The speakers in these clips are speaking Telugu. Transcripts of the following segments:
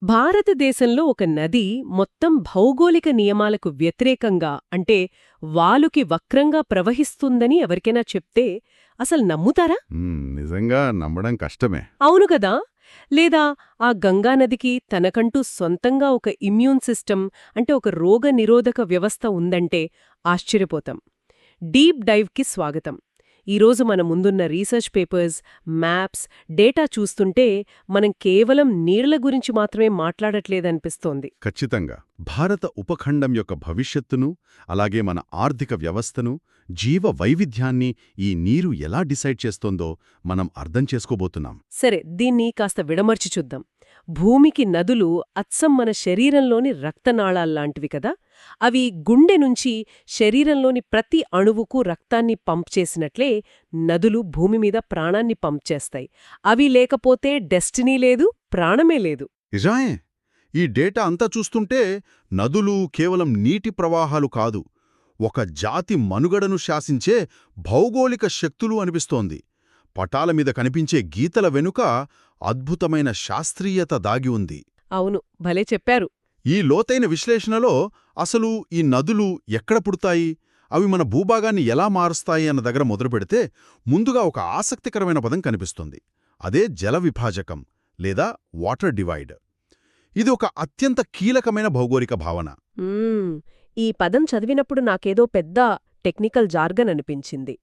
భారతదేశంలో ఒక నది మొత్తం భౌగోళిక నియమాలకు వ్యతిరేకంగా అంటే వాలుకి వక్రంగా ప్రవహిస్తుందని ఎవరికైనా చెప్తే అసలు నమ్ముతారా? నిజంగా నమ్మడం కష్టమే. అవును కదా. లేదా ఆ గంగానదికి తనకంటూ సొంతంగా ఒక ఇమ్యూన్ సిస్టమ్ అంటే ఒక రోగ నిరోధక వ్యవస్థ ఉందంటే ఆశ్చర్యపోతాం. డీప్ డైవ్కి స్వాగతం. ఈరోజు మన ముందున్న రీసెర్చ్ పేపర్స్, మ్యాప్స్, డేటా చూస్తుంటే మనం కేవలం నీళ్ల గురించి మాత్రమే మాట్లాడట్లేదనిపిస్తోంది. ఖచ్చితంగా. భారత ఉపఖండం యొక్క భవిష్యత్తును, అలాగే మన ఆర్థిక వ్యవస్థను, జీవ వైవిధ్యాన్ని ఈ నీరు ఎలా డిసైడ్ చేస్తోందో మనం అర్థం చేసుకోబోతున్నాం. సరే, దీన్ని కాస్త విడమర్చి చూద్దాం. భూమికి నదులు అచ్చం మన శరీరంలోని రక్తనాళాల్లాంటివి కదా. అవి గుండె నుంచి శరీరంలోని ప్రతి అణువుకు రక్తాన్ని పంప్ చేసినట్లే నదులు భూమి మీద ప్రాణాన్ని పంప్ చేస్తాయి. అవి లేకపోతే డెస్టినీ లేదు, ప్రాణమే లేదు. నిజమే. ఈ డేటా అంతా చూస్తుంటే నదులు కేవలం నీటి ప్రవాహాలు కాదు, ఒక జాతి మనుగడను శాసించే భౌగోళిక శక్తులు అనిపిస్తోంది. పటాల మీద కనిపించే గీతల వెనుక అద్భుతమైన శాస్త్రీయత దాగి ఉంది. అవును, భలే చెప్పారు. ఈ లోతైన విశ్లేషణలో అసలు ఈ నదులు ఎక్కడ పుడతాయి, అవి మన భూభాగాన్ని ఎలా మారుస్తాయి అన్న దగ్గర మొదలుపెడితే ముందుగా ఒక ఆసక్తికరమైన పదం కనిపిస్తుంది. అదే జల విభాజకం లేదా వాటర్ డివైడ్. ఇది ఒక అత్యంత కీలకమైన భౌగోళిక భావన. ఈ పదం చదివినప్పుడు నాకేదో పెద్ద టెక్నికల్ జార్గన్ అనిపించింది.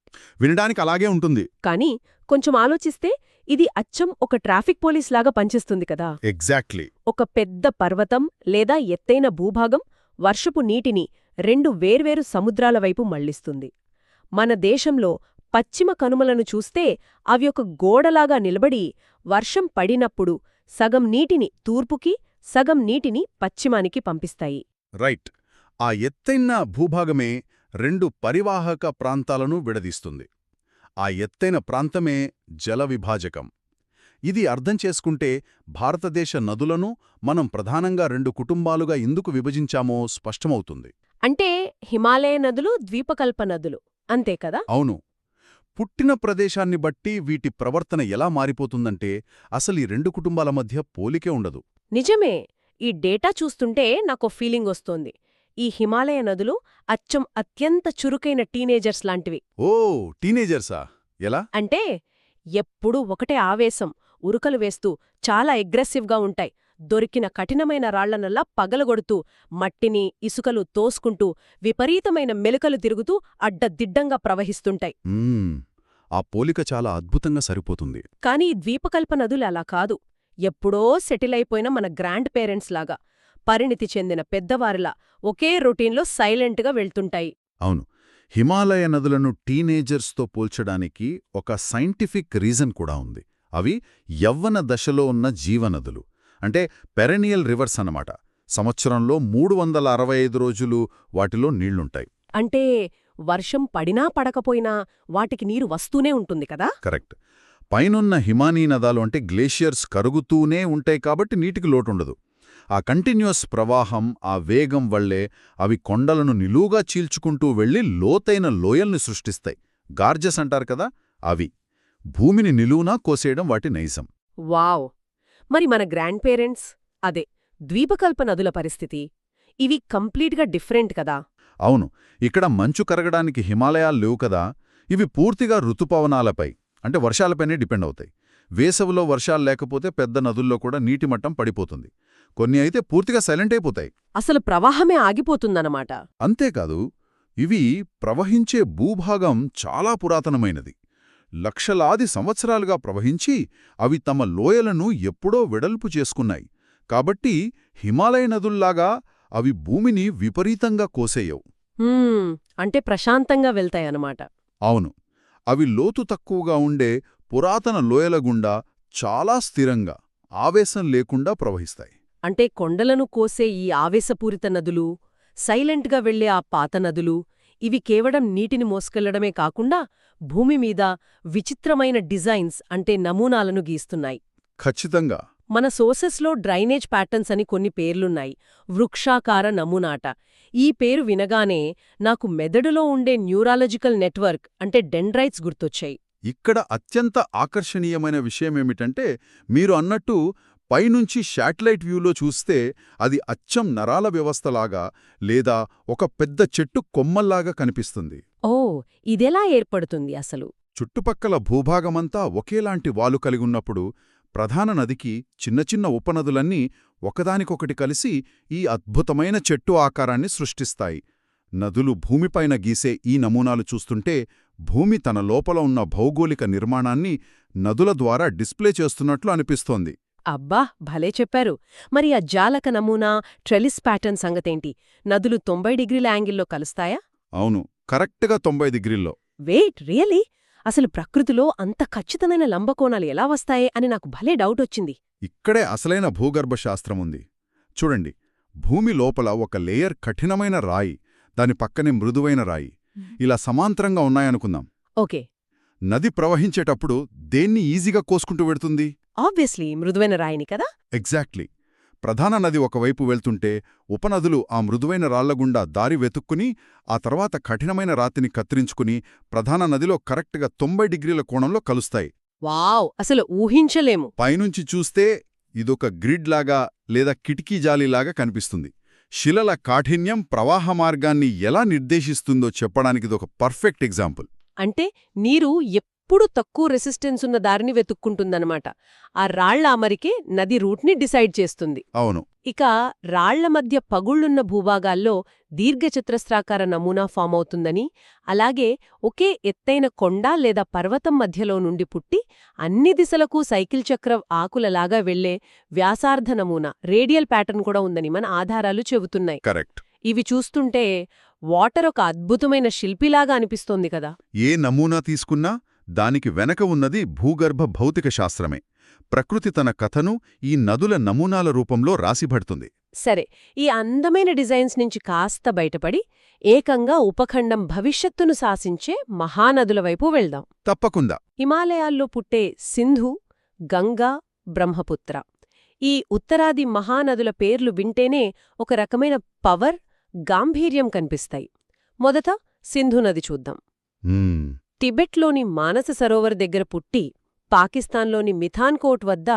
వినడానికి అలాగే ఉంటుంది. కానీ కొంచెం ఆలోచిస్తే ఇది అచ్చం ఒక ట్రాఫిక్ పోలీస్ లాగా పనిచేస్తుంది కదా. ఎగ్జాక్ట్లీ. ఒక పెద్ద పర్వతం లేదా ఎత్తైన భూభాగం వర్షపు నీటిని రెండు వేర్వేరు సముద్రాల వైపు మళ్లిస్తుంది. మన దేశంలో పశ్చిమ కనుమలను చూస్తే అవి ఒక గోడలాగా నిలబడి వర్షం పడినప్పుడు సగం నీటిని తూర్పుకి, సగం నీటిని పశ్చిమానికి పంపిస్తాయి. రైట్. ఆ ఎత్తైన భూభాగమే రెండు పరివాహక ప్రాంతాలను విడదీస్తుంది. ఆ ఎత్తైన ప్రాంతమే జల విభాజకం. ఇది అర్థం చేసుకుంటే భారతదేశ నదులను మనం ప్రధానంగా రెండు కుటుంబాలుగా ఎందుకు విభజించామో స్పష్టమవుతుంది. అంటే హిమాలయ నదులు, ద్వీపకల్ప నదులు, అంతే కదా? అవును. పుట్టిన ప్రదేశాన్ని బట్టి వీటి ప్రవర్తన ఎలా మారిపోతుందంటే అసలు ఈ రెండు కుటుంబాల మధ్య పోలికే ఉండదు. నిజమే. ఈ డేటా చూస్తుంటే నాకో ఫీలింగ్ వస్తోంది. ఈ హిమాలయ నదులు అచ్చం అత్యంత చురుకైన టీనేజర్స్ లాంటివి. ఓ, టీనేజర్సా? ఎలా? అంటే ఎప్పుడూ ఒకటే ఆవేశం, ఉరుకలు వేస్తూ చాలా అగ్రెసివ్గా ఉంటాయి. దొరికిన కఠినమైన రాళ్లనల్లా పగలగొడుతూ, మట్టిని, ఇసుకలు తోసుకుంటూ, విపరీతమైన మెలికలు తిరుగుతూ అడ్డదిడ్డంగా ప్రవహిస్తుంటాయి. ఆ పోలిక చాలా అద్భుతంగా సరిపోతుంది. కానీ ద్వీపకల్ప నదులు అలా కాదు. ఎప్పుడో సెటిల్ అయిపోయిన మన గ్రాండ్ పేరెంట్స్ లాగా, పరిణితి చెందిన పెద్దవారిలా ఒకే రొటీన్లో సైలెంట్గా వెళ్తుంటాయి. అవును. హిమాలయ నదులను టీనేజర్స్తో పోల్చడానికి ఒక సైంటిఫిక్ రీజన్ కూడా ఉంది. అవి యవ్వన దశలో ఉన్న జీవనదులు, అంటే పెరెనియల్ రివర్స్ అన్నమాట. సంవత్సరంలో 365 రోజులు వాటిలో నీళ్లుంటాయి. అంటే వర్షం పడినా పడకపోయినా వాటికి నీరు వస్తూనే ఉంటుంది కదా. కరెక్ట్. పైనున్న హిమానీ నదాలు అంటే గ్లేషియర్స్ కరుగుతూనే ఉంటాయి కాబట్టి నీటికి లోటుండదు. ఆ కంటిన్యూస్ ప్రవాహం, ఆ వేగం వల్లే అవి కొండలను నిలువుగా చీల్చుకుంటూ వెళ్లి లోతైన లోయల్ని సృష్టిస్తాయి. గార్జెస్ అంటారు కదా, అవి. భూమిని నిలువునా కోసేయడం వాటి నైజం. వావ్. మరి మన గ్రాండ్ పేరెంట్స్, అదే ద్వీపకల్ప నదుల పరిస్థితి? ఇవి కంప్లీట్గా డిఫరెంట్ కదా. అవును. ఇక్కడ మంచు కరగడానికి హిమాలయాలు లేవు కదా. ఇవి పూర్తిగా ఋతుపవనాలపై అంటే వర్షాలపైనే డిపెండ్ అవుతాయి. వేసవిలో వర్షాలు లేకపోతే పెద్ద నదుల్లో కూడా నీటి మట్టం పడిపోతుంది. కొన్ని అయితే పూర్తిగా సైలెంట్ అయిపోతాయి. అసలు ప్రవాహమే ఆగిపోతుందన్నమాట. అంతేకాదు, ఇవి ప్రవహించే భూభాగం చాలా పురాతనమైనది. లక్షలాది సంవత్సరాలుగా ప్రవహించి అవి తమ లోయలను ఎప్పుడో వెడల్పు చేసుకున్నాయి. కాబట్టి హిమాలయ నదుల్లాగా అవి భూమిని విపరీతంగా కోసేయవు. అంటే ప్రశాంతంగా వెళ్తాయన్నమాట. అవును. అవి లోతు తక్కువగా ఉండే పురాతన లోయల గుండా చాలా స్థిరంగా, ఆవేశం లేకుండా ప్రవహిస్తాయి. అంటే కొండలను కోసే ఈ ఆవేశపూరిత నదులు, సైలెంట్గా వెళ్లే ఆ పాత నదులు, ఇవి కేవలం నీటిని మోసుకెళ్లడమే కాకుండా భూమి మీద విచిత్రమైన డిజైన్స్ అంటే నమూనాలను గీస్తున్నాయి. ఖచ్చితంగా. మన సోర్సెస్లో డ్రైనేజ్ ప్యాటర్న్స్ అని కొన్ని పేర్లున్నాయి. వృక్షాకార నమూనాట. ఈ పేరు వినగానే నాకు మెదడులో ఉండే న్యూరాలజికల్ నెట్వర్క్ అంటే డెండ్రైట్స్ గుర్తొచ్చాయి. ఇక్కడ అత్యంత ఆకర్షణీయమైన విషయమేమిటంటే మీరు అన్నట్టు పైనుంచి శాటిలైట్ వ్యూలో చూస్తే అది అచ్చం నరాల వ్యవస్థలాగా లేదా ఒక పెద్ద చెట్టు కొమ్మల్లాగా కనిపిస్తుంది. ఓ, ఇదెలా ఏర్పడుతుంది అసలు? చుట్టుపక్కల భూభాగమంతా ఒకేలాంటి వాలు కలిగున్నప్పుడు ప్రధాన నదికి చిన్న చిన్న ఉపనదులన్నీ ఒకదానికొకటి కలిసి ఈ అద్భుతమైన చెట్టు ఆకారాన్ని సృష్టిస్తాయి. నదులు భూమిపైన గీసే ఈ నమూనాలు చూస్తుంటే భూమి తన లోపల ఉన్న భౌగోళిక నిర్మాణాన్ని నదుల ద్వారా డిస్ప్లే చేస్తున్నట్లు అనిపిస్తోంది. అబ్బా, భలే చెప్పారు. మరి ఆ జాలక నమూనా, ట్రెలిస్ ప్యాటర్న్ సంగతేంటి? నదులు 90 డిగ్రీల యాంగిల్లో కలుస్తాయా? అవును, కరెక్ట్గా 90 డిగ్రీల్లో. Wait, really? అసలు ప్రకృతిలో అంత ఖచ్చితమైన లంబకోణాలు ఎలా వస్తాయే అని నాకు భలే డౌటొచ్చింది. ఇక్కడే అసలైన భూగర్భ శాస్త్రముంది. చూడండి, భూమి లోపల ఒక లేయర్ కఠినమైన రాయి, దాని పక్కనే మృదువైన రాయి ఇలా సమాంతరంగా ఉన్నాయనుకుందాం. ఓకే. నది ప్రవహించేటప్పుడు దేన్ని ఈజీగా కోసుకుంటూ వెడుతుంది? ఆబ్వియస్లీ మృదువైన రాయిని కదా. ఎగ్జాక్ట్లీ. ప్రధాన నది ఒకవైపు వెళ్తుంటే ఉపనదులు ఆ మృదువైన రాళ్లగుండా దారి వెతుక్కుని ఆ తర్వాత కఠినమైన రాతిని కత్తిరించుకుని ప్రధాన నదిలో కరెక్ట్గా 90 డిగ్రీల కోణంలో కలుస్తాయి. వావ్, అసలు ఊహించలేము. పైనుంచి చూస్తే ఇదొక గ్రిడ్ లాగా లేదా కిటికీ జాలీలాగా కనిపిస్తుంది. శిలల కాఠిన్యం ప్రవాహ మార్గాన్ని ఎలా నిర్దేశిస్తుందో చెప్పడానికిదొక పర్ఫెక్ట్ ఎగ్జాంపుల్. అంటే నీరు ఎప్పుడు తక్కువ రెసిస్టెన్స్ ఉన్న దారిని వెతుక్కుంటుందన్నమాట. ఆ రాళ్ల అమరికే నది రూట్ని డిసైడ్ చేస్తుంది. అవును. ఇక రాళ్ల మధ్య పగుళ్లున్న భూభాగాల్లో దీర్ఘచతురస్రాకార నమూనా ఫామ్ అవుతుందని, అలాగే ఒకే ఎత్తైన కొండ లేదా పర్వతం మధ్యలో నుండి పుట్టి అన్ని దిశలకు సైకిల్ చక్ర ఆకులలాగా వెళ్లే వ్యాసార్ధ నమూనా, రేడియల్ ప్యాటర్న్ కూడా ఉందని మన ఆధారాలు చెబుతున్నాయి. కరెక్ట్. ఇవి చూస్తుంటే వాటర్ ఒక అద్భుతమైన శిల్పిలాగా అనిపిస్తోంది కదా. ఏ నమూనా తీసుకున్నా దానికి వెనక ఉన్నది భూగర్భ భౌతిక శాస్త్రమే. ప్రకృతి తన కథను ఈ నదుల నమూనాల రూపంలో రాసిబడుతుంది. సరే, ఈ అందమైన డిజైన్స్ నుంచి కాస్త బయటపడి ఏకంగా ఉపఖండం భవిష్యత్తును శాసించే మహానదుల వైపు వెళ్దాం. తప్పకుండా. హిమాలయాల్లో పుట్టే సింధు, గంగా, బ్రహ్మపుత్ర ఈ ఉత్తరాది మహానదుల పేర్లు వింటేనే ఒక రకమైన పవర్, గాంభీర్యం కనిపిస్తాయి. మొదట సింధు నది చూద్దాం. టిబెట్లోని మానస సరోవర్ దగ్గర పుట్టి పాకిస్తాన్లోని మిథాన్కోట్ వద్ద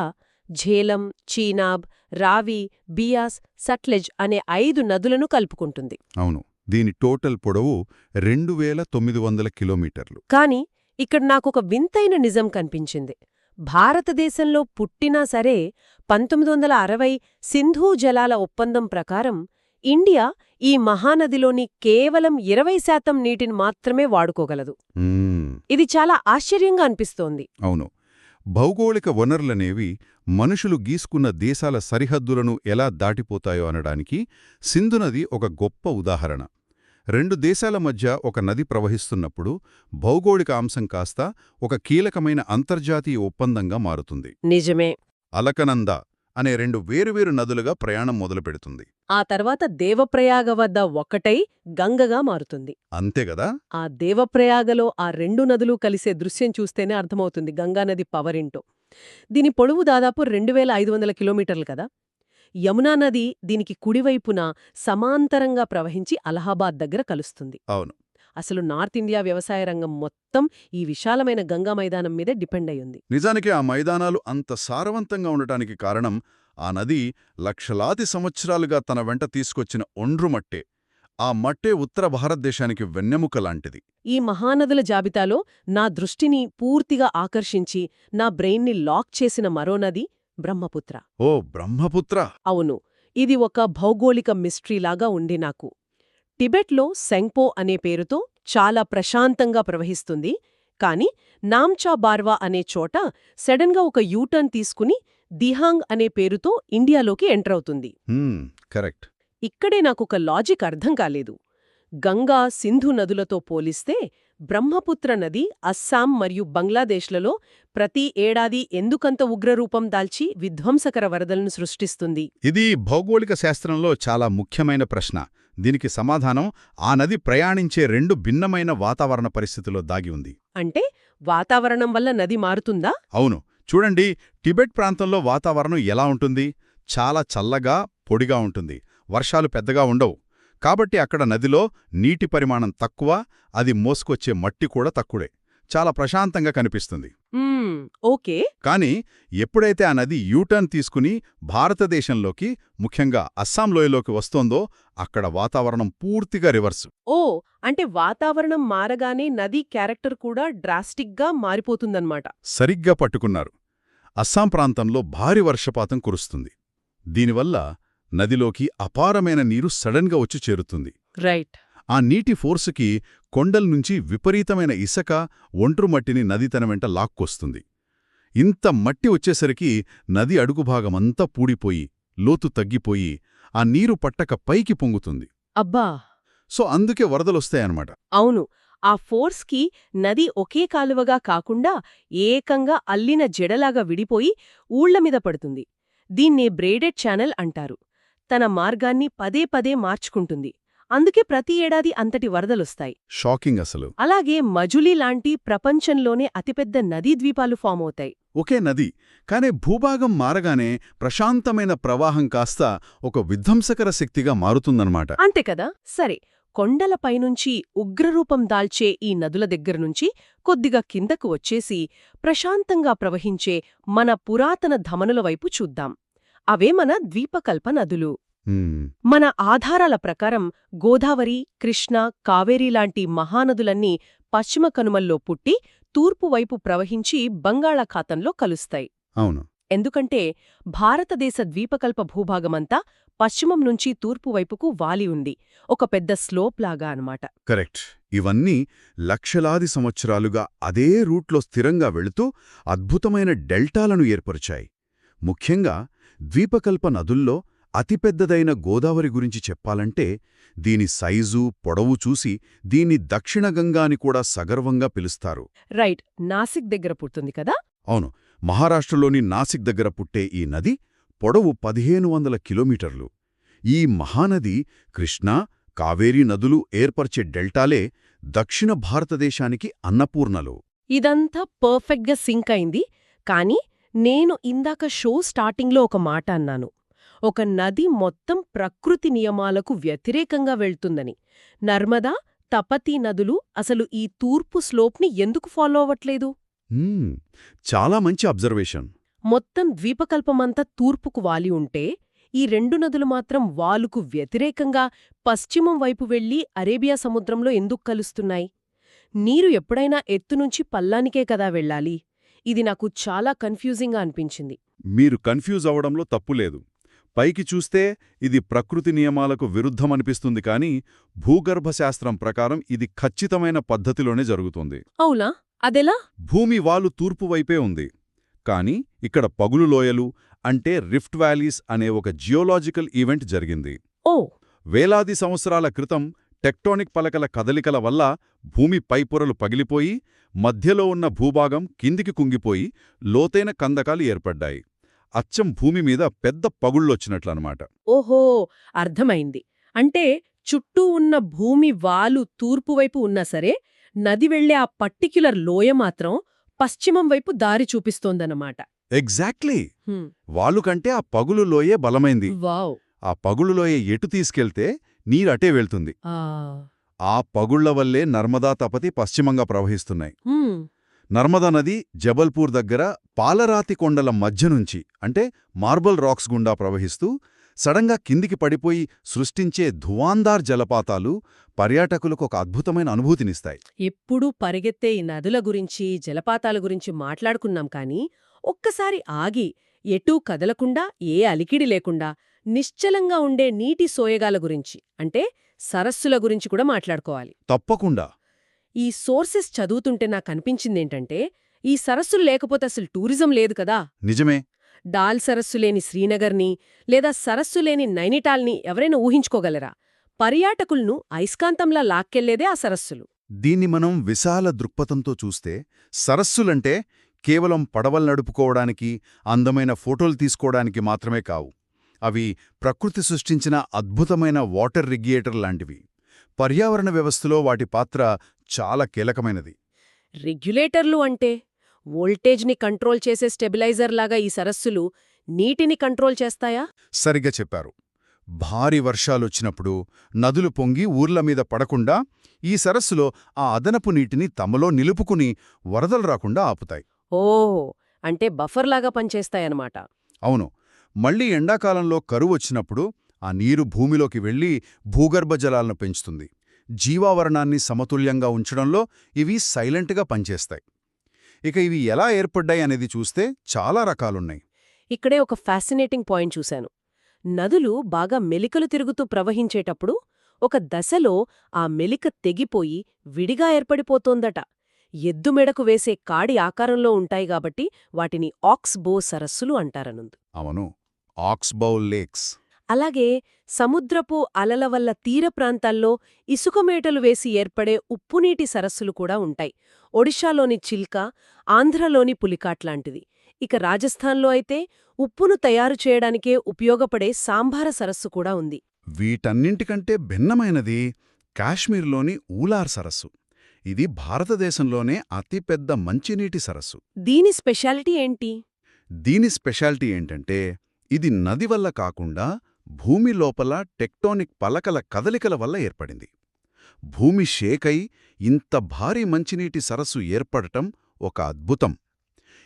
ఝేలం, చీనాబ్, రావి, బియాస్, సట్లెజ్ అనే 5 నదులను కలుపుకుంటుంది. అవును, దీని టోటల్ పొడవు 2900 కిలోమీటర్లు. కాని ఇక్కడ నాకొక వింతైన నిజం కనిపించింది. భారతదేశంలో పుట్టినా సరే 1960 సింధూ జలాల ఒప్పందం ప్రకారం ఇండియా ఈ మహానదిలోని కేవలం 20% నీటిని మాత్రమే వాడుకోగలదు. ఇది చాలా ఆశ్చర్యంగా అనిపిస్తోంది. అవును, భౌగోళిక వనరులనేవి మనుషులు గీసుకున్న దేశాల సరిహద్దులను ఎలా దాటిపోతాయో అనడానికి సింధునది ఒక గొప్ప ఉదాహరణ. 2 దేశాల మధ్య ఒక నది ప్రవహిస్తున్నప్పుడు భౌగోళిక అంశం కాస్త ఒక కీలకమైన అంతర్జాతీయ ఒప్పందంగా మారుతుంది. నిజమే. అలకనంద అనే 2 వేరువేరు నదులుగా ప్రయాణం మొదలుపెడుతుంది. ఆ తర్వాత దేవప్రయాగ వద్ద ఒక్కటై గంగగా మారుతుంది. అంతేగదా. ఆ దేవప్రయాగలో ఆ 2 నదులు కలిసే దృశ్యం చూస్తేనే అర్థమవుతుంది గంగానది పవరింటో. దీని పొడవు దాదాపు 2500 కిలోమీటర్లు కదా. యమునా నది దీనికి కుడివైపున సమాంతరంగా ప్రవహించి అలహాబాద్ దగ్గర కలుస్తుంది. అవును. అసలు నార్త్ ఇండియా వ్యవసాయ రంగం మొత్తం ఈ విశాలమైన గంగా మైదానం మీదే డిపెండ్ అయ్యింది. నిజానికి ఆ మైదానాలు అంత సారవంతంగా ఉండటానికి కారణం ఆ నది లక్షలాది సంవత్సరాలుగా తన వెంట తీసుకొచ్చిన ఒండ్రుమట్టే. ఆ మట్టే ఉత్తర భారతదేశానికి వెన్నెముక లాంటిది. ఈ మహానదుల జాబితాలో నా దృష్టిని పూర్తిగా ఆకర్షించి నా బ్రెయిన్ని లాక్ చేసిన మరో నది బ్రహ్మపుత్ర. ఓ, బ్రహ్మపుత్ర. అవును, ఇది ఒక భౌగోళిక మిస్ట్రీలాగా ఉంది నాకు. టిబెట్లో సెంగ్పో అనే పేరుతో చాలా ప్రశాంతంగా ప్రవహిస్తుంది. కాని నామ్చా బార్వా అనే చోట సడన్గా ఒక యూటర్న్ తీసుకుని దిహాంగ్ అనే పేరుతో ఇండియాలోకి ఎంటర్ అవుతుంది. కరెక్ట్. ఇక్కడే నాకొక లాజిక్ అర్థం కాలేదు. గంగా, సింధు నదులతో పోలిస్తే బ్రహ్మపుత్ర నది అస్సాం మరియు బంగ్లాదేశ్లలో ప్రతి ఏడాది ఎందుకంత ఉగ్రరూపం దాల్చి విధ్వంసకర వరదలను సృష్టిస్తుంది? ఇది భౌగోళిక శాస్త్రంలో చాలా ముఖ్యమైన ప్రశ్న. దీనికి సమాధానం ఆ నది ప్రయాణించే 2 భిన్నమైన వాతావరణ పరిస్థితుల్లో దాగి ఉంది. అంటే వాతావరణం వల్ల నది మారుతుందా? అవును. చూడండి, టిబెట్ ప్రాంతంలో వాతావరణం ఎలా ఉంటుంది? చాలా చల్లగా, పొడిగా ఉంటుంది. వర్షాలు పెద్దగా ఉండవు. కాబట్టి అక్కడ నదిలో నీటి పరిమాణం తక్కువ, అది మోసుకొచ్చే మట్టి కూడా తక్కువే. చాలా ప్రశాంతంగా కనిపిస్తుంది. ఓకే. కానీ ఎప్పుడైతే ఆ నది యూటర్న్ తీసుకుని భారతదేశంలోకి, ముఖ్యంగా అస్సాం లోయలోకి వస్తోందో అక్కడ వాతావరణం పూర్తిగా రివర్సు. ఓ, అంటే వాతావరణం మారగానే నది క్యారెక్టర్ కూడా డ్రాస్టిక్గా మారిపోతుందన్నమాట. సరిగ్గా పట్టుకున్నారు. అస్సాం ప్రాంతంలో భారీ వర్షపాతం కురుస్తుంది. దీనివల్ల నదిలోకి అపారమైన నీరు సడన్గా వచ్చి చేరుతుంది. రైట్. ఆ నీటి ఫోర్సుకి కొండల్నుంచి విపరీతమైన ఇసక, ఒండ్రుమట్టిని నది తన వెంట లాక్కొస్తుంది. ఇంత మట్టి వచ్చేసరికి నది అడుగుభాగమంతా పూడిపోయి, లోతు తగ్గిపోయి, ఆ నీరు పట్టక పైకి పొంగుతుంది. అబ్బా. సో అందుకే వరదలొస్తాయన్నమాట. అవును. ఆ ఫోర్స్కి నది ఒకే కాలువగా కాకుండా ఏకంగా అల్లిన జడలాగా విడిపోయి ఊళ్లమీద పడుతుంది. దీన్నే బ్రేడెడ్ ఛానల్ అంటారు. తన మార్గాన్ని పదే పదే మార్చుకుంటుంది. అందుకే ప్రతి ఏడాది అంతటి వరదలొస్తాయి. షాకింగ్ అసలు. అలాగే మజులీ లాంటి ప్రపంచంలోనే అతిపెద్ద నదీ ద్వీపాలు ఫామ్ అవుతాయి. ఒకే నది, కానీ భూభాగం మారగానే ప్రశాంతమైన ప్రవాహం కాస్త ఒక విధ్వంసకర శక్తిగా మారుతుందన్నమాట. అంతే కదా. సరే, కొండలపైనుంచి ఉగ్రరూపం దాల్చే ఈ నదుల దగ్గరనుంచి కొద్దిగా కిందకు వచ్చేసి ప్రశాంతంగా ప్రవహించే మన పురాతన ధమనుల వైపు చూద్దాం. అవే మన ద్వీపకల్ప నదులు. మన ఆధారాల ప్రకారం గోదావరి, కృష్ణ, కావేరీ లాంటి మహానదులన్నీ పశ్చిమ కనుమల్లో పుట్టి తూర్పువైపు ప్రవహించి బంగాళాఖాతంలో కలుస్తాయి. అవును. ఎందుకంటే భారతదేశ ద్వీపకల్ప భూభాగమంతా పశ్చిమం నుంచి తూర్పువైపుకు వాలి ఉంది. ఒక పెద్ద స్లోప్ లాగా అన్నమాట. కరెక్ట్. ఇవన్నీ లక్షలాది సంవత్సరాలుగా అదే రూట్లో స్థిరంగా వెళుతూ అద్భుతమైన డెల్టాలను ఏర్పరిచాయి. ముఖ్యంగా ద్వీపకల్ప నదుల్లో అతిపెద్దదైన గోదావరి గురించి చెప్పాలంటే దీని సైజు, పొడవు చూసి దీన్ని దక్షిణ గంగా అని కూడా సగర్వంగా పిలుస్తారు. రైట్. నాసిక్ దగ్గర పుడుతుంది కదా. అవును. మహారాష్ట్రలోని నాసిక్ దగ్గర పుట్టే ఈ నది పొడవు 1500 కిలోమీటర్లు. ఈ మహానది కృష్ణా, కావేరీ నదులు ఏర్పర్చే డెల్టాలే దక్షిణ భారతదేశానికి అన్నపూర్ణలు. ఇదంతా పర్ఫెక్ట్గా సింక్ అయింది. కానీ నేను ఇందాక షో స్టార్టింగ్లో ఒక మాట అన్నాను. ఒక నది మొత్తం ప్రకృతి నియమాలకు వ్యతిరేకంగా వెళ్తుందని. నర్మదా, తపతీ నదులు అసలు ఈ తూర్పు స్లోప్ని ఎందుకు ఫాలో అవ్వట్లేదు? చాలా మంచి అబ్జర్వేషన్. మొత్తం ద్వీపకల్పమంతా తూర్పుకు వాలి ఉంటే ఈ రెండు నదులు మాత్రం వాలుకు వ్యతిరేకంగా పశ్చిమం వైపు వెళ్లి అరేబియా సముద్రంలో ఎందుకు కలుస్తున్నాయి? నీరు ఎప్పుడైనా ఎత్తునుంచి పల్లానికే కదా వెళ్ళాలి. ఇది నాకు చాలా కన్ఫ్యూజింగ్గా అనిపించింది. మీరు కన్ఫ్యూజ్ అవడంలో తప్పులేదు. పైకి చూస్తే ఇది ప్రకృతి నియమాలకు విరుద్ధమనిపిస్తుంది, కానీ భూగర్భశాస్త్రం ప్రకారం ఇది ఖచ్చితమైన పద్ధతిలోనే జరుగుతుంది. అవునా? అదెలా? భూమి వాలు తూర్పువైపే ఉంది. కాని ఇక్కడ పగులు లోయలు, అంటే రిఫ్ట్ వ్యాలీస్ అనే ఒక జియోలాజికల్ ఈవెంట్ జరిగింది. ఓ. వేలాది సంవత్సరాల క్రితం టెక్టోనిక్ పలకల కదలికల వల్ల భూమి పైపొరలు పగిలిపోయి మధ్యలో ఉన్న భూభాగం కిందికి కుంగిపోయి లోతైన కందకాలు ఏర్పడ్డాయి. అచ్చం భూమి మీద పెద్ద పగుళ్ళొచ్చినట్లనమాట. ఓహో, అర్థమైంది. అంటే చుట్టూ ఉన్న భూమి వాలు తూర్పువైపు ఉన్నా సరే నది వెళ్లే ఆ పర్టిక్యులర్ లోయ మాత్రం పశ్చిమం వైపు దారి చూపిస్తోందన్నమాట. ఎగ్జాక్ట్లీ. వాలు కంటే ఆ పగులు లోయే బలమైంది. వావ్. ఆ పగులు లోయ ఎటు తీసుకెళ్తే నీరటే వెళ్తుంది. ఆ పగుళ్ల వల్లే నర్మదా, తపతి పశ్చిమంగా ప్రవహిస్తున్నాయి. నర్మదా నది జబల్పూర్ దగ్గర పాలరాతి కొండల మధ్య నుంచి, అంటే మార్బల్ రాక్స్ గుండా ప్రవహిస్తూ సడన్గా కిందికి పడిపోయి సృష్టించే ధువాందార్ జలపాతాలు పర్యాటకులకు ఒక అద్భుతమైన అనుభూతినిస్తాయి. ఎప్పుడూ పరిగెత్తే ఈ నదుల గురించి, జలపాతాల గురించి మాట్లాడుకున్నాం కానీ ఒక్కసారి ఆగి ఎటూ కదలకుండా, ఏ అలికిడి లేకుండా నిశ్చలంగా ఉండే నీటి సోయగాల గురించి, అంటే సరస్సుల గురించి కూడా మాట్లాడుకోవాలి. తప్పకుండా. ఈ సోర్సెస్ చదువుతుంటే నాకనిపించిందేంటంటే ఈ సరస్సులు లేకపోతే అసలు టూరిజం లేదు కదా. నిజమే. డాల్ సరస్సు లేని శ్రీనగర్ని లేదా సరస్సు లేని నైనిటాల్ని ఎవరైనా ఊహించుకోగలరా? పర్యాటకులను అయస్కాంతంలా లాక్కెళ్లేదే ఆ సరస్సులు. దీన్ని మనం విశాల దృక్పథంతో చూస్తే సరస్సులంటే కేవలం పడవలు నడుపుకోవడానికి, అందమైన ఫోటోలు తీసుకోవడానికి మాత్రమే కావు. అవి ప్రకృతి సృష్టించిన అద్భుతమైన వాటర్ రెగ్యులేటర్ లాంటివి. పర్యావరణ వ్యవస్థలో వాటి పాత్ర చాలా కీలకమైనది. రెగ్యులేటర్లు అంటే వోల్టేజ్ని కంట్రోల్ చేసే స్టెబిలైజర్ లాగా ఈ సరస్సులు నీటిని కంట్రోల్ చేస్తాయా? సరిగ్గా చెప్పారు. భారీ వర్షాలొచ్చినప్పుడు నదులు పొంగి ఊర్ల మీద పడకుండా ఈ సరస్సులో ఆ అదనపు నీటిని తమలో నిలుపుకుని వరదలు రాకుండా ఆపుతాయి. ఓ అంటే బఫర్లాగా పనిచేస్తాయన్నమాట. అవును, మళ్లీ ఎండాకాలంలో కరువొచ్చినప్పుడు ఆ నీరు భూమిలోకి వెళ్లి భూగర్భ జలాలను పెంచుతుంది. జీవావరణాన్ని సమతుల్యంగా ఉంచడంలో ఇవి సైలెంట్గా పనిచేస్తాయి. ఇక ఇవి ఎలా ఏర్పడ్డాయి అనేది చూస్తే చాలా రకాలున్నాయి. ఇక్కడే ఒక ఫ్యాసినేటింగ్ పాయింట్ చూశాను. నదులు బాగా మెలికలు తిరుగుతూ ప్రవహించేటప్పుడు ఒక దశలో ఆ మెలిక తెగిపోయి విడిగా ఏర్పడిపోతోందట. ఎద్దుమెడకు వేసే కాడి ఆకారంలో ఉంటాయి గాబట్టి వాటిని ఆక్స్ బో సరస్సులు అంటారనుంది. అవును, ఆక్స్బౌల్ లేక్స్. అలాగే సముద్రపు అలల వల్ల తీర ప్రాంతాల్లో ఇసుకమేటలు వేసి ఏర్పడే ఉప్పునీటి సరస్సులు కూడా ఉంటాయి. ఒడిషాలోని చిల్కా, ఆంధ్రలోని పులికాట్లాంటిది. ఇక రాజస్థాన్లో అయితే ఉప్పును తయారు చేయడానికే ఉపయోగపడే సాంబార సరస్సు కూడా ఉంది. వీటన్నింటికంటే భిన్నమైనది కాశ్మీర్లోని ఊలార్ సరస్సు. ఇది భారతదేశంలోనే అతిపెద్ద మంచినీటి సరస్సు. దీని స్పెషాలిటీ ఏంటి? దీని స్పెషాలిటీ ఏంటంటే ఇది నది వల్ల కాకుండా భూమి లోపల టెక్టోనిక్ పలకల కదలికల వల్ల ఏర్పడింది. భూమి షేకై ఇంత భారీ మంచినీటి సరస్సు ఏర్పడటం ఒక అద్భుతం.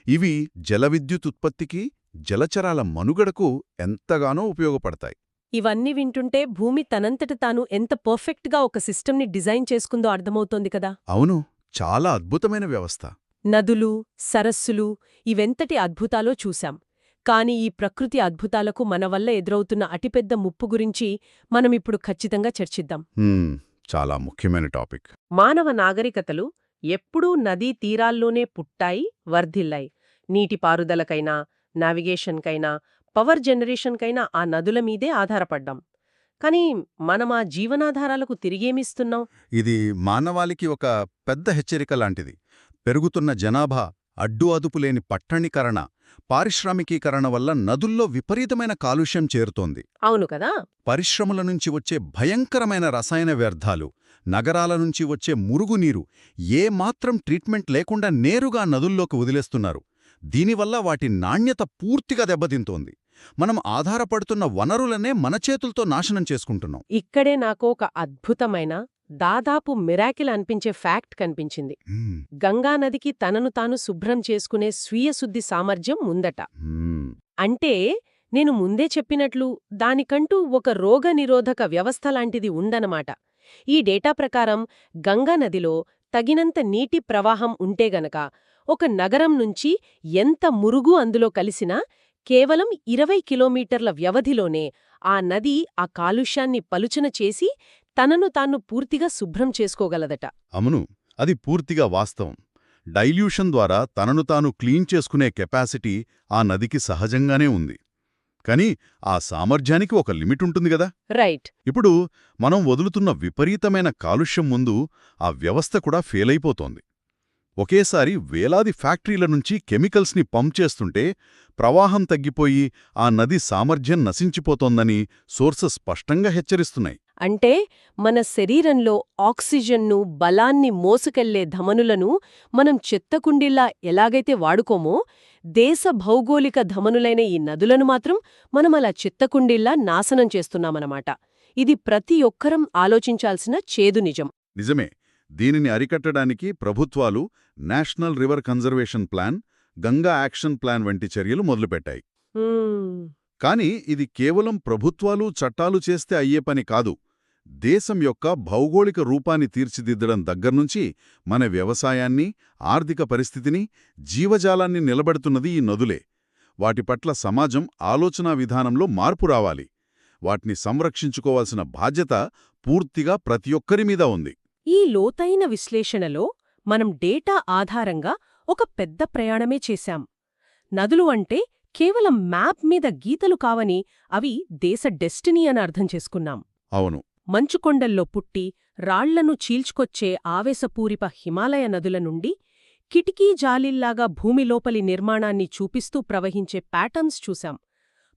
ఇవి జలవిద్యుత్ ఉత్పత్తికి, జలచరాల మనుగడకు ఎంతగానో ఉపయోగపడతాయి. ఇవన్నీ వింటుంటే భూమి తనంతట తాను ఎంత పర్ఫెక్ట్గా ఒక సిస్టమ్ని డిజైన్ చేసుకుందో అర్థమవుతోంది కదా. అవును, చాలా అద్భుతమైన వ్యవస్థ. నదులు, సరస్సులు ఇవెంతటి అద్భుతాలో చూశాం. కాని ఈ ప్రకృతి అద్భుతాలకు మన వల్ల ఎదురవుతున్న అతిపెద్ద ముప్పు గురించి మనమిప్పుడు ఖచ్చితంగా చర్చిద్దాం. చాలా ముఖ్యమైన టాపిక్. మానవ నాగరికతలు ఎప్పుడూ నదీ తీరాల్లోనే పుట్టాయి, వర్ధిల్లాయి. నీటిపారుదలకైనా, నావిగేషన్కైనా, పవర్ జనరేషన్కైనా ఆ నదుల మీదే ఆధారపడ్డాం. కాని మనమా జీవనాధారాలకు తిరిగేమిస్తున్నాం? ఇది మానవాళికి ఒక పెద్ద హెచ్చరిక లాంటిది. పెరుగుతున్న జనాభా, అడ్డు అదుపులేని పట్టణీకరణ, పారిశ్రామికీకరణ వల్ల నదుల్లో విపరీతమైన కాలుష్యం చేరుతోంది. అవును కదా. పరిశ్రమల నుంచి వచ్చే భయంకరమైన రసాయన వ్యర్థాలు, నగరాల నుంచి వచ్చే మురుగునీరు ఏమాత్రం ట్రీట్మెంట్ లేకుండా నేరుగా నదుల్లోకి వదిలేస్తున్నారు. దీనివల్ల వాటి నాణ్యత పూర్తిగా దెబ్బతింతోంది. మనం ఆధారపడుతున్న వనరులనే మన చేతులతో నాశనం చేసుకుంటున్నాం. ఇక్కడే నాకు ఒక అద్భుతమైన, దాదాపు మిరాకిల్ అనిపించే ఫ్యాక్ట్ కనిపించింది. గంగానదికి తనను తాను శుభ్రం చేసుకునే స్వీయ శుద్ధి సామర్థ్యం ఉందట. అంటే నేను ముందే చెప్పినట్లు దానికంటూ ఒక రోగనిరోధక వ్యవస్థ లాంటిది ఉందన్నమాట. ఈ డేటా ప్రకారం గంగానదిలో తగినంత నీటి ప్రవాహం ఉంటే గనక ఒక నగరం నుంచి ఎంత మురుగు అందులో కలిసినా కేవలం 20 కిలోమీటర్ల వ్యవధిలోనే ఆ నది ఆ కాలుష్యాన్ని పలుచన చేసి తనను తాను పూర్తిగా శుభ్రం చేసుకోగలదట. అవును, అది పూర్తిగా వాస్తవం. డైల్యూషన్ ద్వారా తనను తాను క్లీన్ చేసుకునే కెపాసిటీ ఆ నదికి సహజంగానే ఉంది. కాని ఆ సామర్థ్యానికి ఒక లిమిట్ ఉంటుంది గదా. రైట్. ఇప్పుడు మనం వదులుతున్న విపరీతమైన కాలుష్యం ముందు ఆ వ్యవస్థ కూడా ఫెయిలైపోతోంది. ఒకేసారి వేలాది ఫ్యాక్టరీల నుంచి కెమికల్స్ని పంప్ చేస్తుంటే ప్రవాహం తగ్గిపోయి ఆ నది సామర్థ్యం నశించిపోతోందని సోర్సెస్ స్పష్టంగా హెచ్చరిస్తున్నాయి. అంటే మన శరీరంలో ఆక్సిజన్ను, బలాన్ని మోసుకెళ్లే ధమనులను మనం చెత్తకుండీల్లా ఎలాగైతే వాడుకోమో, దేశ భౌగోళిక ధమనులైన ఈ నదులను మాత్రం మనం అలా చెత్తకుండీల్లా నాశనం చేస్తున్నామన్నమాట. ఇది ప్రతి ఒక్కరం ఆలోచించాల్సిన చేదు నిజం. నిజమే. దీనిని అరికట్టడానికి ప్రభుత్వాలు national river conservation plan, Ganga action plan వంటి చర్యలు మొదలుపెట్టాయి. కాని ఇది కేవలం ప్రభుత్వాలు, చట్టాలు చేస్తే అయ్యే పని కాదు. దేశం యొక్క భౌగోళిక రూపాన్ని తీర్చిదిద్దడం దగ్గర్నుంచి మన వ్యవసాయాన్ని, ఆర్థిక పరిస్థితిని, జీవజాలాన్ని నిలబెడుతున్నది ఈ నదులే. వాటి పట్ల సమాజం ఆలోచనా విధానంలో మార్పు రావాలి. వాటిని సంరక్షించుకోవాల్సిన బాధ్యత పూర్తిగా ప్రతి ఒక్కరి మీద ఉంది. ఈ లోతైన విశ్లేషణలో మనం డేటా ఆధారంగా ఒక పెద్ద ప్రయాణమే చేశాం. నదులు అంటే కేవలం మ్యాప్ మీద గీతలు కావని, అవి దేశ డెస్టినీ అని అర్థం చేసుకున్నాం. అవును. మంచుకొండల్లో పుట్టి రాళ్లను చీల్చుకొచ్చే ఆవేశపూరిత హిమాలయ నదుల నుండి కిటికీ జాలిల్లాగా భూమిలోపలి నిర్మాణాన్ని చూపిస్తూ ప్రవహించే ప్యాటర్న్స్ చూశాం.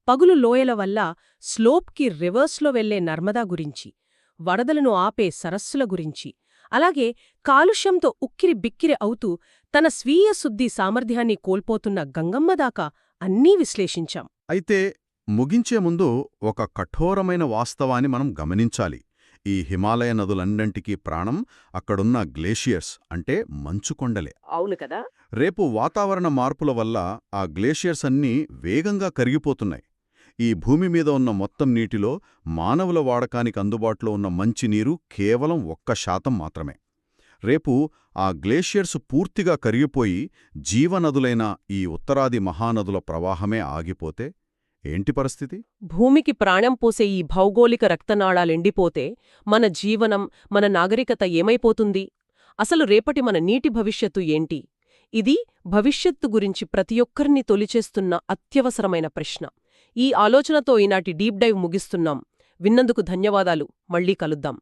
పగులు లోయల వల్ల స్లోప్కి రివర్స్లో వెళ్లే నర్మదా గురించి, వరదలను ఆపే సరస్సుల గురించి, అలాగే కాలుష్యంతో ఉక్కిరి బిక్కిరి అవుతూ తన స్వీయ శుద్ధి సామర్థ్యాన్ని కోల్పోతున్న గంగమ్మ దాకా అన్నీ విశ్లేషించాం. అయితే ముగించే ముందు ఒక కఠోరమైన వాస్తవాన్ని మనం గమనించాలి. ఈ హిమాలయ నదులన్నింటికీ ప్రాణం అక్కడున్న గ్లేషియర్స్ అంటే మంచుకొండలే. అవును కదా. రేపు వాతావరణ మార్పుల వల్ల ఆ గ్లేషియర్స్ అన్నీ వేగంగా కరిగిపోతున్నాయి. ఈ భూమి మీద ఉన్న మొత్తం నీటిలో మానవుల వాడకానికి అందుబాటులో ఉన్న మంచినీరు కేవలం 1% మాత్రమే. రేపు ఆ గ్లేషియర్స్ పూర్తిగా కరిగిపోయి జీవనదులైన ఈ ఉత్తరాది మహానదుల ప్రవాహమే ఆగిపోతే ఏంటి పరిస్థితి? భూమికి ప్రాణం పోసే ఈ భౌగోళిక రక్తనాళాలెండిపోతే మన జీవనం, మన నాగరికత ఏమైపోతుంది? అసలు రేపటి మన నీటి భవిష్యత్తు ఏంటి? ఇది భవిష్యత్తు గురించి ప్రతి ఒక్కరిని తొలిచేస్తున్న అత్యవసరమైన ప్రశ్న. ఈ ఆలోచనతో ఈనాటి డీప్ డైవ్ ముగిస్తున్నాం. విన్నందుకు ధన్యవాదాలు. మళ్ళీ కలుద్దాం.